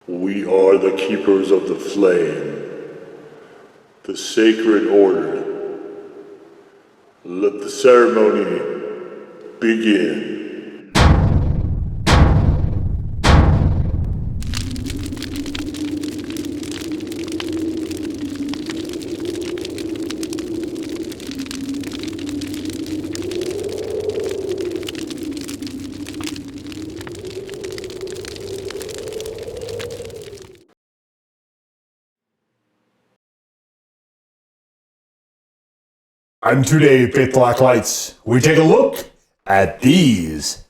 We are the keepers of the flame, the sacred order. Let the ceremony begin. And today, Faithful Acolytes, we take a look at these.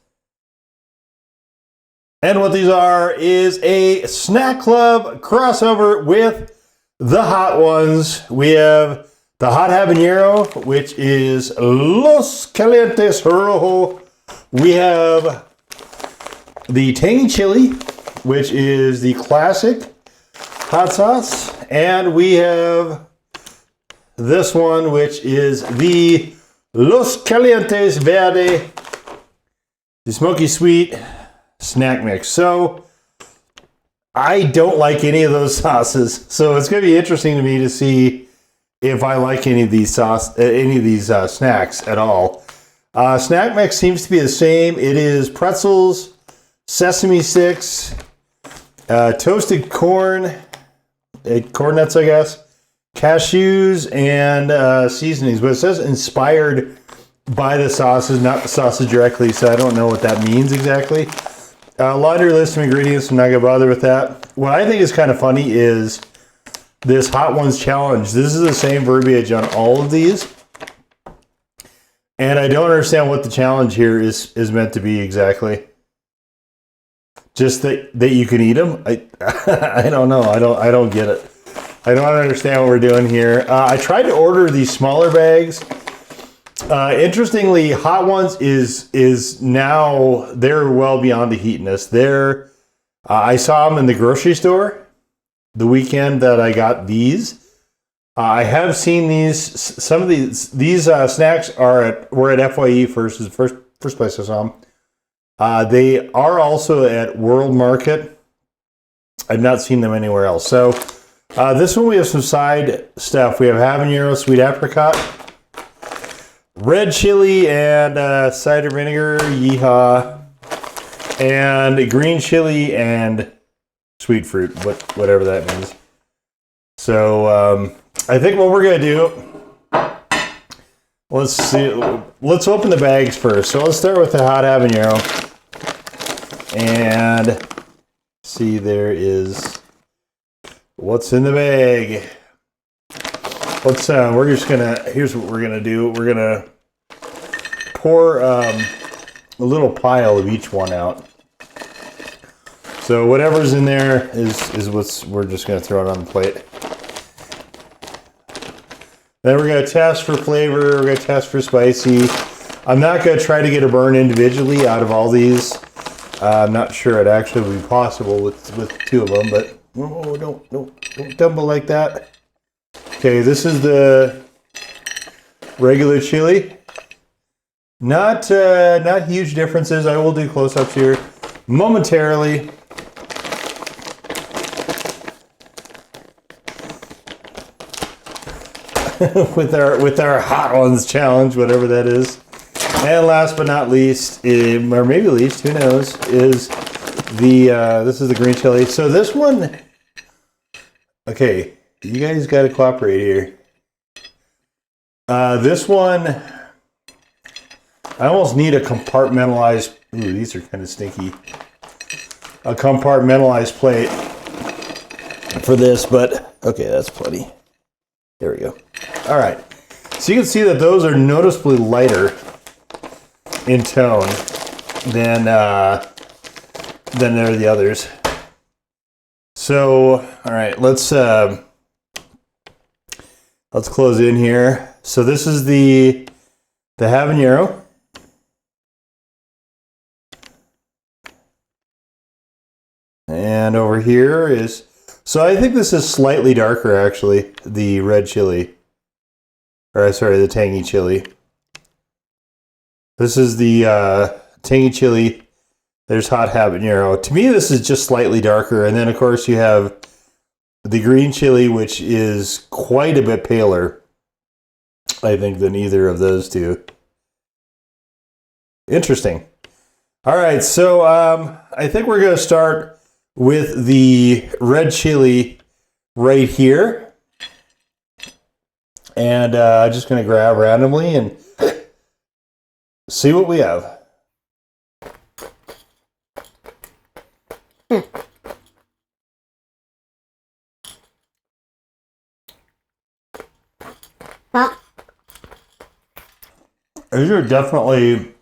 And what these are is a Snack Club crossover with the hot ones. We have the Hot Habanero, which is Los Calientes Rojo. We have the Tangy Chili, which is the classic hot sauce. And we have this one, which is the Los Calientes Verde, the Smoky Sweet Snack Mix. So I don't like any of those sauces, so it's going to be interesting to me to see if I like any of these snacks at all. Snack Mix seems to be the same. It is pretzels, sesame sticks, toasted corn, corn nuts, I guess, cashews, and seasonings, but it says inspired by the sauces, not the sausage directly, so I don't know what that means exactly. Laundry list of ingredients, I'm not going to bother with that. What I think is kind of funny is this Hot Ones Challenge. This is the same verbiage on all of these, and I don't understand what the challenge here is meant to be exactly. Just that you can eat them? I don't know. I don't get it. I don't understand what we're doing here. I tried to order these smaller bags. Interestingly, Hot Ones is now, they're well beyond the heatiness. I saw them in the grocery store the weekend that I got these. I have seen these. Some of these snacks were at FYE first. Is the first place I saw them. They are also at World Market. I've not seen them anywhere else. So this one we have some side stuff. We have habanero, sweet apricot, red chili, and cider vinegar, yeehaw, and green chili and sweet fruit, whatever that means. So I think what we're gonna do, let's see, let's open the bags first. So let's start with the hot habanero, and see, there is what's in the bag. Here's what we're gonna do. We're gonna pour a little pile of each one out. So whatever's in there is we're just gonna throw it on the plate. Then we're gonna test for flavor, we're gonna test for spicy. I'm not gonna try to get a burn individually out of all these. I'm not sure it actually would be possible with two of them, but oh, don't tumble like that. Okay, this is the regular chili. Not huge differences. I will do close-ups here momentarily. with our Hot Ones challenge, whatever that is. And last but not least, or maybe least, who knows, is this is the green chili. So this one, okay, you guys got to cooperate here. This one, I almost need a compartmentalized, ooh, these are kind of stinky, a compartmentalized plate for this, but okay, that's plenty. There we go. All right, so you can see that those are noticeably lighter in tone than they're the others. So, all right, let's close in here. So this is the habanero. And over here is, so I think this is slightly darker actually, the red chili. Or sorry, the tangy chili. This is the tangy chili There's Hot Habanero. To me, this is just slightly darker. And then, of course, you have the green chili, which is quite a bit paler, I think, than either of those two. Interesting. All right, so I think we're going to start with the red chili right here. And I'm just going to grab randomly and see what we have. These are definitely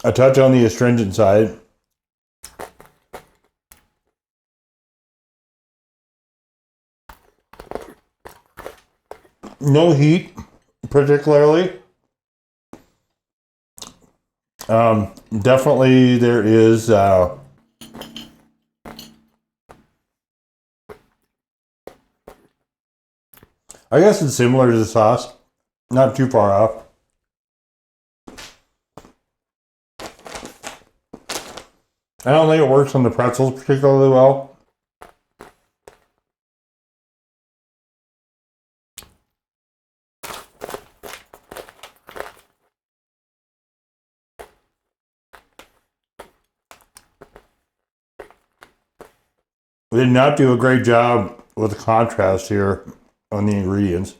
a touch on the astringent side. No heat, particularly. Definitely there is I guess it's similar to the sauce. Not too far off. I don't think it works on the pretzels particularly well. We did not do a great job with the contrast here on the ingredients.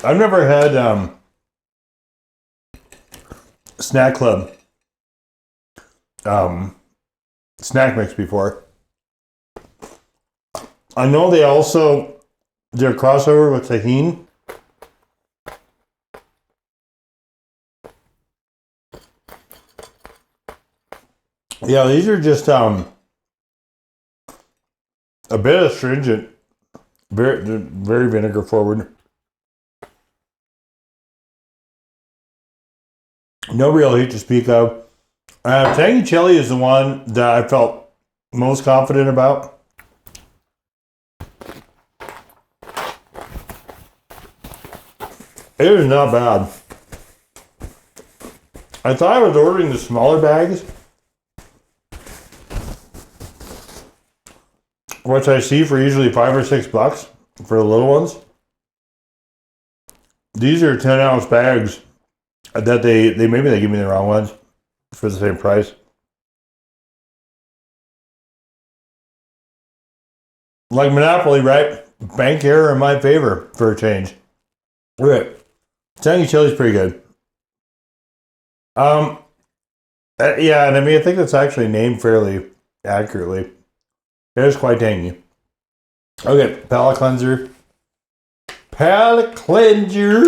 I've never had Snack Club snack mix before. I know they also did a crossover with tahini. Yeah, these are just a bit astringent, very vinegar forward. No real heat to speak of. Tangy chili is the one that I felt most confident about. It is not bad. I thought I was ordering the smaller bags, which I see for usually $5 or $6 for the little ones. These are 10-ounce bags that they maybe they give me the wrong ones for the same price. Like Monopoly, right? Bank error in my favor for a change. Okay. Tangy chili's pretty good. Yeah, and I mean, I think that's actually named fairly accurately. It is quite tangy. Okay, palate cleanser. Palate cleanser.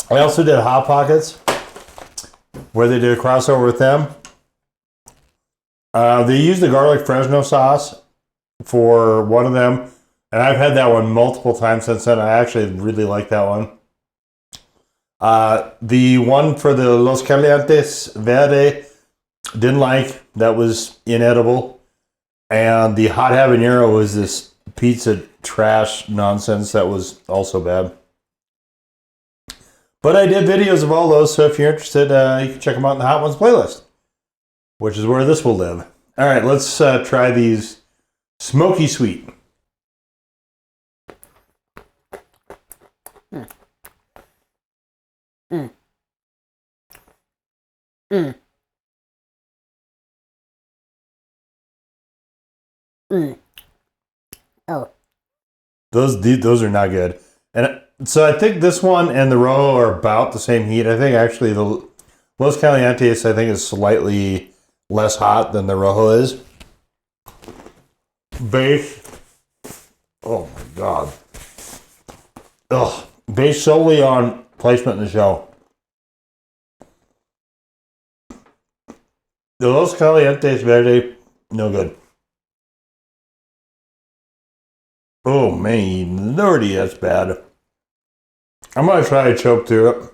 I also did Hot Pockets, where they did a crossover with them. They used the garlic Fresno sauce for one of them, and I've had that one multiple times since then. I actually really like that one. The one for the Los Calientes Verde, didn't like. That was inedible. And the Hot Habanero was this pizza trash nonsense that was also bad. But I did videos of all those, so if you're interested, you can check them out in the Hot Ones playlist, which is where this will live. All right, let's try these Smoky Sweet. Oh. Those are not good. And so I think this one and the Rojo are about the same heat. I think actually the Los Calientes I think is slightly less hot than the Rojo is. Based, oh my god. Ugh. Based solely on placement in the shell. The Los Calientes Verde, no good. Oh man, lordy, that's bad. I'm gonna try to choke through it.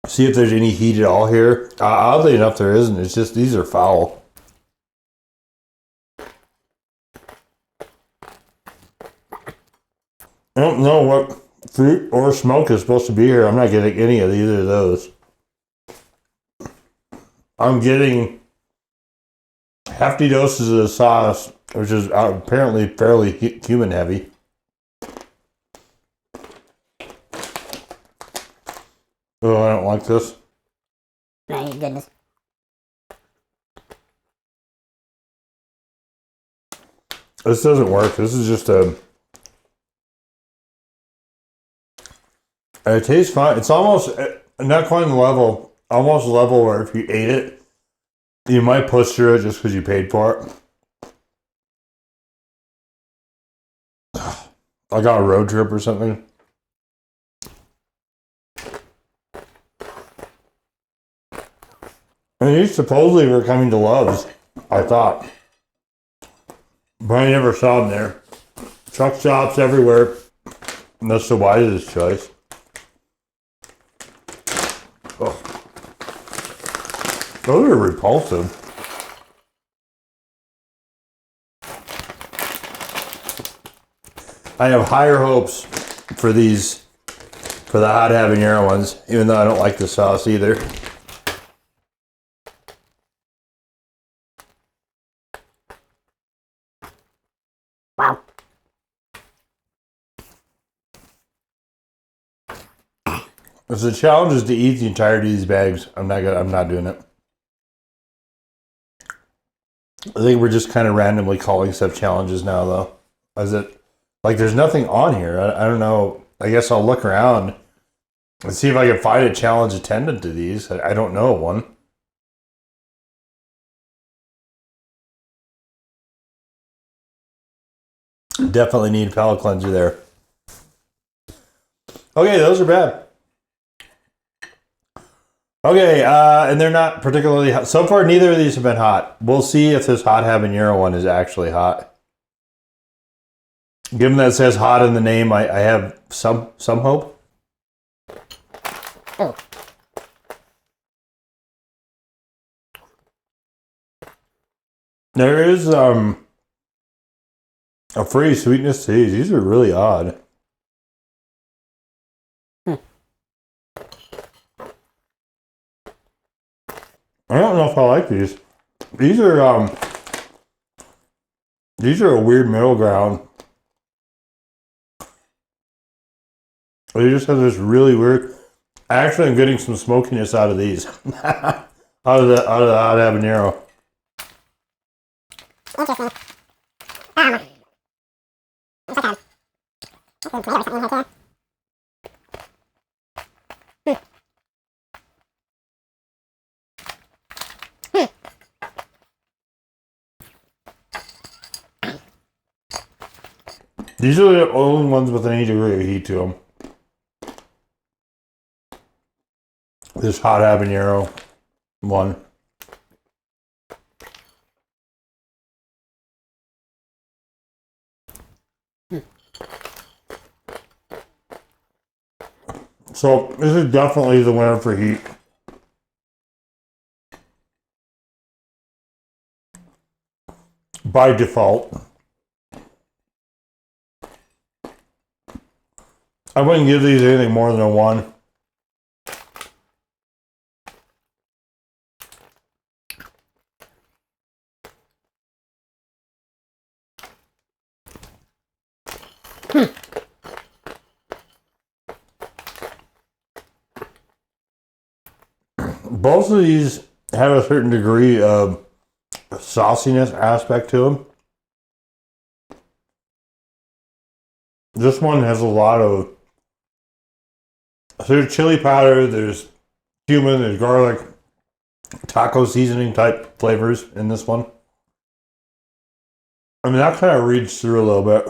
See if there's any heat at all here. Oddly enough, there isn't. It's just these are foul. I don't know what fruit or smoke is supposed to be here. I'm not getting any of either of those. I'm getting hefty doses of the sauce, which is apparently fairly cumin heavy. Oh, I don't like this. My goodness. This doesn't work. This is just a... It tastes fine. It's almost, not quite the level, almost level where if you ate it, you might push through it just because you paid for it. Like on a road trip or something. And these supposedly were coming to Love's, I thought. But I never saw them there. Truck stops everywhere. And that's the wisest choice. Oh. Those are repulsive. I have higher hopes for these, for the hot habanero ones, even though I don't like the sauce either. Wow. If the challenge is to eat the entirety of these bags, I'm not doing it. I think we're just kind of randomly calling stuff challenges now, though. Is it like there's nothing on here? I don't know. I guess I'll look around and see if I can find a challenge attendant to these. I don't know one. Definitely need palate cleanser there. Okay, those are bad. Okay, and they're not particularly hot. So far, neither of these have been hot. We'll see if this hot habanero one is actually hot. Given that it says hot in the name, I have some hope. Oh. There is a free sweetness to these. These are really odd. I don't know if I like these. These are a weird middle ground. They just have this really weird. Actually, I'm getting some smokiness out of these. out of the hot habanero. Interesting. It's like a tomato or something right there. These are the only ones with any degree of heat to them. This hot habanero one. So this is definitely the winner for heat. By default. I wouldn't give these anything more than a 1. Both of these have a certain degree of sauciness aspect to them. This one has a lot of... So there's chili powder, there's cumin, there's garlic, taco seasoning type flavors in this one. I mean, that kind of reads through a little bit.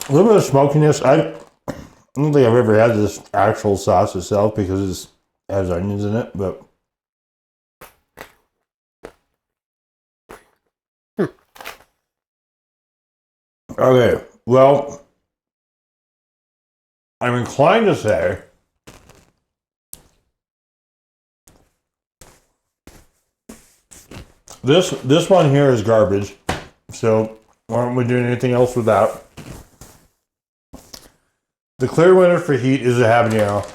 A little bit of smokiness. I don't think I've ever had this actual sauce itself because it's has onions in it, but okay. Well, I'm inclined to say this one here is garbage. So why aren't we doing anything else with that? The clear winner for heat is a habanero.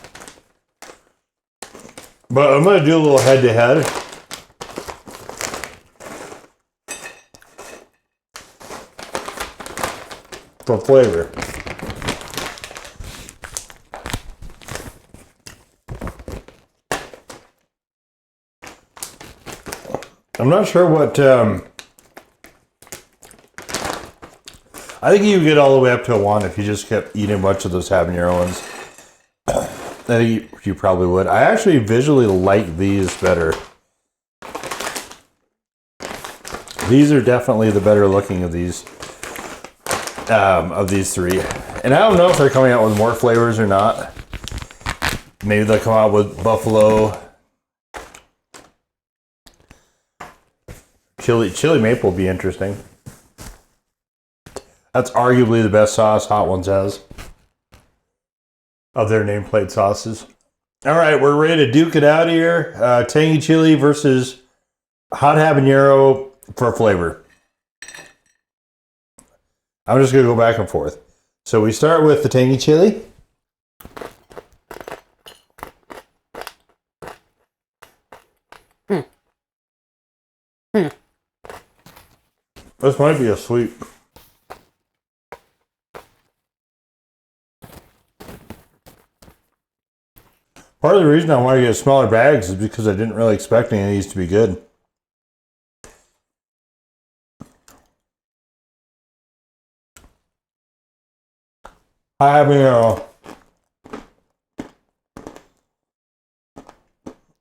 But I'm going to do a little head-to-head. For flavor. I'm not sure what... I think you would get all the way up to a 1 if you just kept eating a bunch of those habanero ones. I think you probably would. I actually visually like these better. These are definitely the better looking of these three. And I don't know if they're coming out with more flavors or not. Maybe they'll come out with buffalo. Chili maple will be interesting. That's arguably the best sauce Hot Ones has of their nameplate sauces. All right, we're ready to duke it out here. Tangy chili versus hot habanero for flavor. I'm just going to go back and forth. So we start with the tangy chili. This might be a sweet. Part of the reason I want to get smaller bags is because I didn't really expect any of these to be good. Habanero.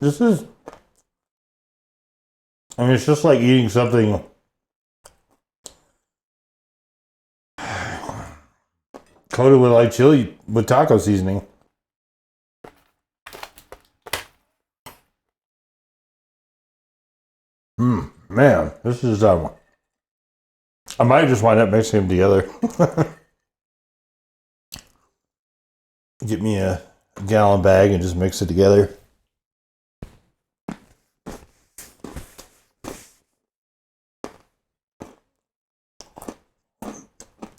This is, I mean, it's just like eating something coated with like chili with taco seasoning. Man, this is I might just wind up mixing them together. Get me a gallon bag and just mix it together.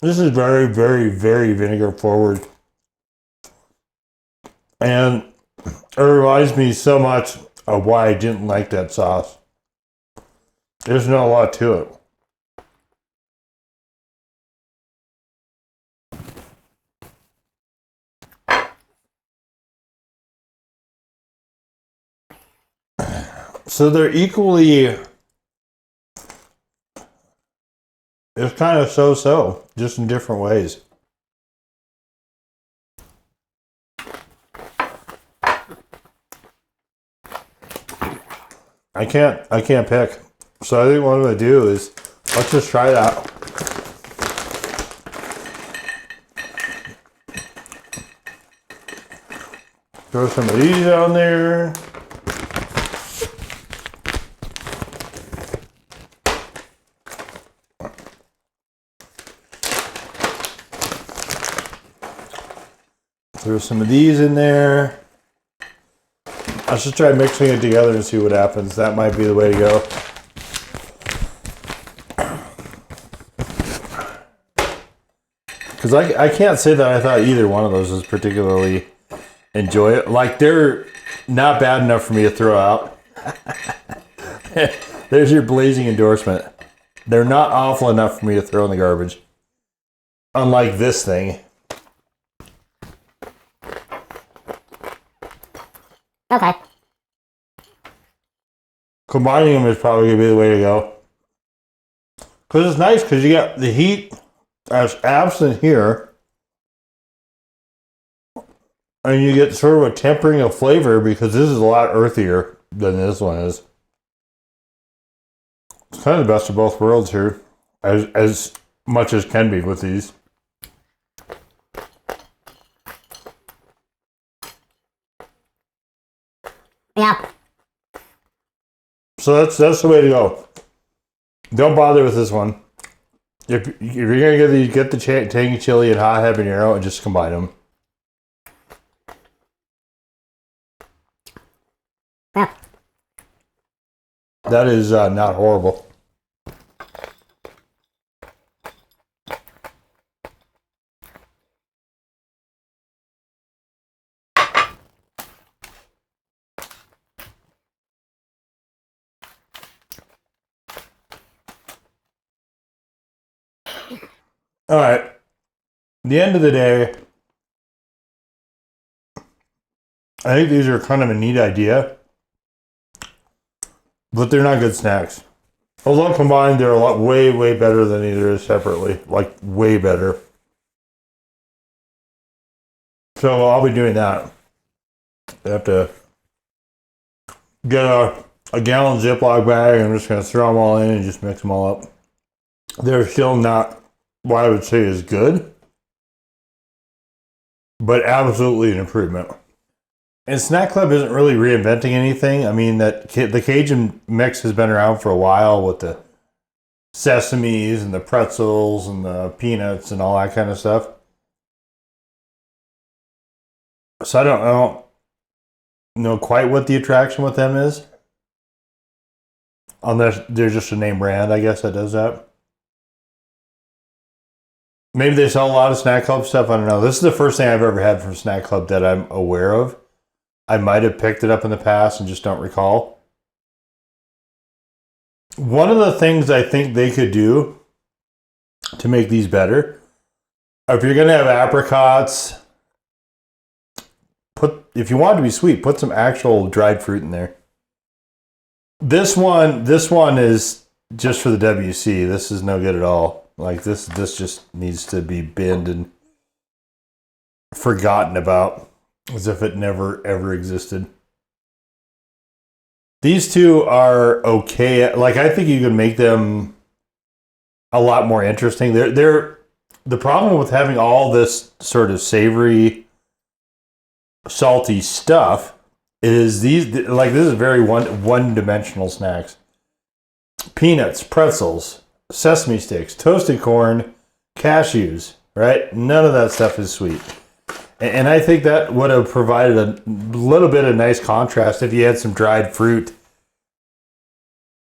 This is very, very, very vinegar forward. And it reminds me so much of why I didn't like that sauce. There's not a lot to it. So they're equally, it's kind of so-so, just in different ways. I can't pick. So I think what I'm going to do is, let's just try that. Throw some of these on there. Throw some of these in there. Let's just try mixing it together and see what happens. That might be the way to go. Because I can't say that I thought either one of those was particularly enjoyable. Like, they're not bad enough for me to throw out. There's your blazing endorsement. They're not awful enough for me to throw in the garbage. Unlike this thing. Okay. Combining them is probably going to be the way to go. Because it's nice because you got the heat as absent here. And you get sort of a tempering of flavor because this is a lot earthier than this one is. It's kind of the best of both worlds here. As much as can be with these. Yeah. So that's the way to go. Don't bother with this one. If you're gonna get the tangy chili and hot habanero and just combine them. Yeah. That is not horrible. All right. At the end of the day, I think these are kind of a neat idea, but they're not good snacks. Although combined, they're a lot way better than either is separately. Like way better. So I'll be doing that. I have to get a gallon Ziploc bag. I'm just going to throw them all in and just mix them all up. They're still not what I would say is good, but absolutely an improvement. And Snack Club isn't really reinventing anything. I mean, the Cajun mix has been around for a while with the sesames and the pretzels and the peanuts and all that kind of stuff. So I don't know quite what the attraction with them is. Unless they're just a name brand, I guess, that does that. Maybe they sell a lot of Snack Club stuff. I don't know. This is the first thing I've ever had from Snack Club that I'm aware of. I might have picked it up in the past and just don't recall. One of the things I think they could do to make these better, if you're going to have apricots, if you want it to be sweet, put some actual dried fruit in there. This one is just for the WC. This is no good at all. Like this just needs to be binned and forgotten about as if it never ever existed. These two are okay. Like I think you can make them a lot more interesting. They're the problem with having all this sort of savory, salty stuff is this is very one-dimensional snacks. Peanuts, pretzels, sesame sticks, toasted corn, cashews, right? None of that stuff is sweet. And I think that would have provided a little bit of nice contrast if you had some dried fruit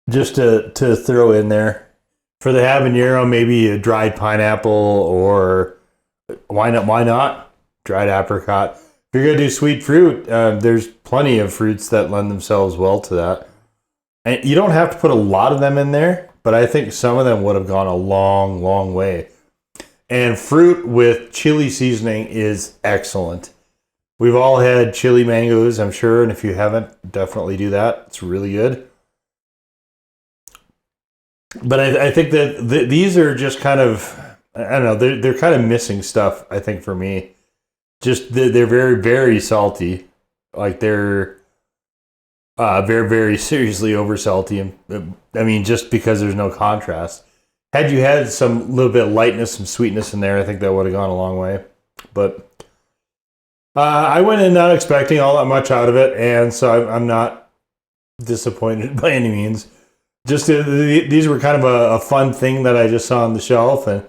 just to throw in there. For the habanero, maybe a dried pineapple, or why not? Dried apricot. If you're going to do sweet fruit, there's plenty of fruits that lend themselves well to that. And you don't have to put a lot of them in there, but I think some of them would have gone a long way. And fruit with chili seasoning is excellent. We've all had chili mangoes, I'm sure, and if you haven't, definitely do that. It's really good. But I think that these are just kind of, I don't know, they're kind of missing stuff, I think, for me. Just they're very salty. Like they're very seriously over salty. And I mean, just because there's no contrast. Had you had some little bit of lightness, some sweetness in there, I think that would have gone a long way. But I went in not expecting all that much out of it, and so I'm not disappointed by any means. Just these were kind of a fun thing that I just saw on the shelf, and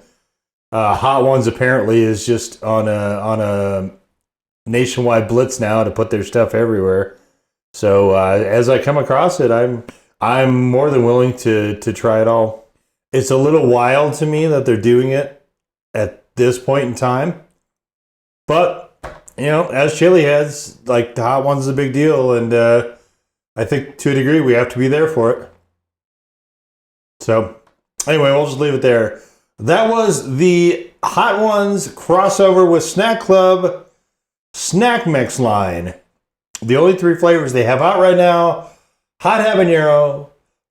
Hot Ones apparently is just on a nationwide blitz now to put their stuff everywhere. So as I come across it, I'm more than willing to try it all. It's a little wild to me that they're doing it at this point in time. But, you know, as chili heads, like the Hot One's a big deal. And I think to a degree we have to be there for it. So, anyway, we'll just leave it there. That was the Hot Ones crossover with Snack Club Snack Mix line. The only three flavors they have out right now: Hot Habanero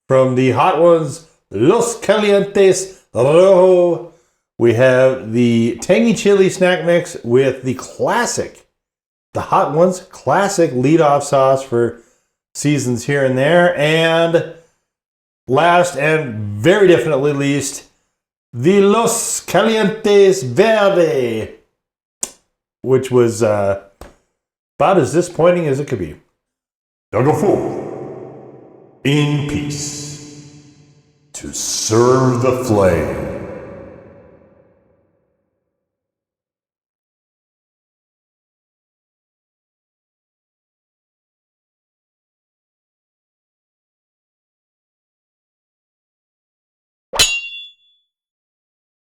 from the Hot Ones Los Calientes Rojo. We have the Tangy Chili Snack Mix with the Hot Ones classic leadoff sauce for seasons here and there. And last and very definitely least, the Los Calientes Verde, which was about as disappointing as it could be. Now go forth in peace to serve the flame.